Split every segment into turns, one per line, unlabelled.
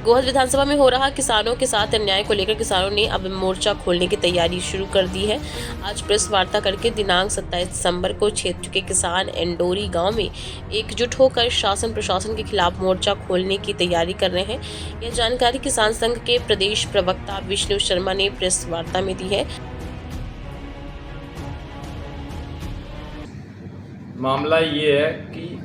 गोहद विधानसभा में हो रहा किसानों के साथ अन्याय को लेकर किसानों ने अब मोर्चा खोलने की तैयारी शुरू कर दी है। आज प्रेस वार्ता करके दिनांक 27 दिसंबर को क्षेत्र के किसान एंडोरी गांव में एकजुट होकर शासन प्रशासन के खिलाफ मोर्चा खोलने की तैयारी कर रहे हैं। यह जानकारी किसान संघ के प्रदेश प्रवक्ता विष्णु शर्मा ने प्रेस वार्ता में दी है।
मामला ये है कि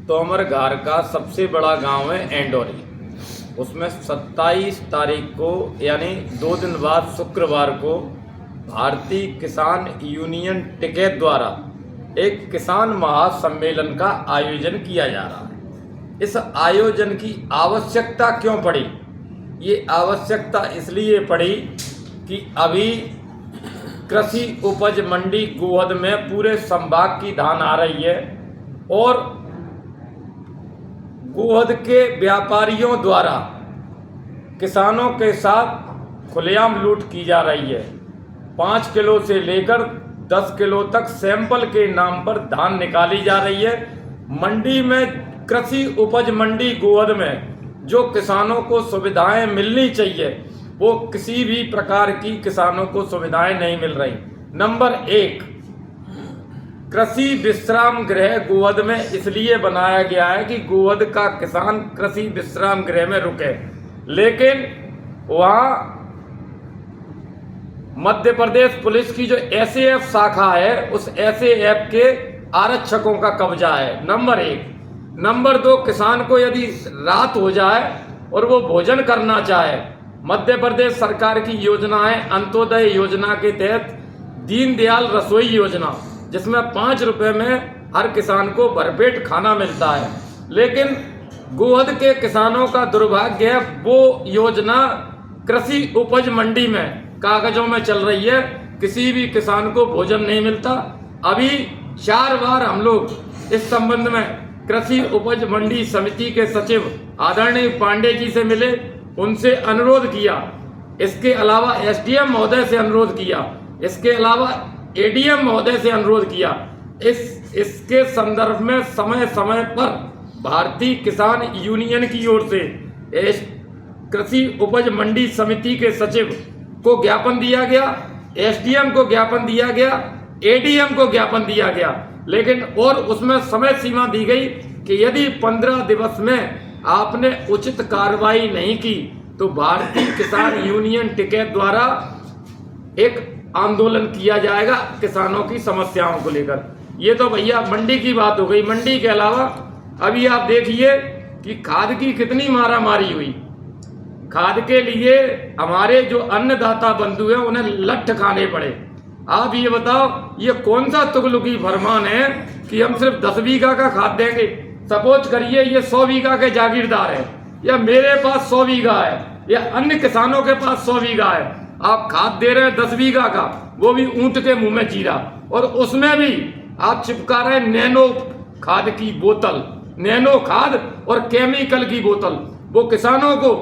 तोमर घार का सबसे बड़ा गांव है एंडोरी। उसमें 27 तारीख को यानी 2 दिन बाद शुक्रवार को भारतीय किसान यूनियन टिकैत द्वारा एक किसान महासम्मेलन का आयोजन किया जा रहा है। इस आयोजन की आवश्यकता क्यों पड़ी? ये आवश्यकता इसलिए पड़ी कि अभी कृषि उपज मंडी गोहद में पूरे संभाग की धान आ रही है और गोहद के व्यापारियों द्वारा किसानों के साथ खुलेआम लूट की जा रही है। 5 किलो से लेकर 10 किलो तक सैंपल के नाम पर धान निकाली जा रही है। मंडी में कृषि उपज मंडी गोहद में जो किसानों को सुविधाएं मिलनी चाहिए वो किसी भी प्रकार की किसानों को सुविधाएं नहीं मिल रही। नंबर 1, कृषि विश्राम गृह गोहद में इसलिए बनाया गया है कि गोहद का किसान कृषि विश्राम गृह में रुके, लेकिन वहाँ मध्य प्रदेश पुलिस की जो एसएएफ शाखा है उस एसएएफ के आरक्षकों का कब्जा है। नंबर 1। नंबर 2, किसान को यदि रात हो जाए और वो भोजन करना चाहे, मध्य प्रदेश सरकार की योजना है अंत्योदय योजना के तहत दीनदयाल रसोई योजना, जिसमें 5 रुपए में हर किसान को भरपेट खाना मिलता है। लेकिन गोहद के किसानों का दुर्भाग्य है वो योजना कृषि उपज मंडी में कागजों में चल रही है, किसी भी किसान को भोजन नहीं मिलता। अभी 4 बार हम लोग इस संबंध में कृषि उपज मंडी समिति के सचिव आदरणीय पांडे जी से मिले, उनसे अनुरोध किया। इसके अलावा एसडीएम महोदय से अनुरोध किया, इसके अलावा एडीएम महोदय से अनुरोध किया। इसके संदर्भ में समय समय पर भारतीय किसान यूनियन की ओर से कृषि उपज मंडी समिति के सचिव को ज्ञापन दिया गया, एसडीएम को ज्ञापन दिया गया, एडीएम को ज्ञापन दिया गया, लेकिन और उसमें समय सीमा दी गई कि यदि 15 दिवस में आपने उचित कार्रवाई नहीं की तो भारतीय किसान यूनियन टिकैत द्वारा एक आंदोलन किया जाएगा किसानों की समस्याओं को लेकर। ये तो भैया मंडी की बात हो गई। मंडी के अलावा अभी आप देखिए कि खाद की कितनी मारामारी हुई। खाद के लिए हमारे जो अन्नदाता बंधु हैं उन्हें लठ खाने पड़े। आप ये बताओ ये कौन सा तुगलकी फरमान है कि हम सिर्फ 10 बीघा का खाद देंगे। सपोज करिए ये 100 बीघा के जागीरदार है या मेरे पास 100 बीघा है या अन्य किसानों के पास 100 बीघा है, आप खाद दे रहे हैं 10 बीघा का, वो भी ऊंट के मुंह में चीरा, और उसमें भी आप चिपका रहे हैं नैनो खाद की बोतल, नैनो खाद और केमिकल की बोतल। वो किसानों को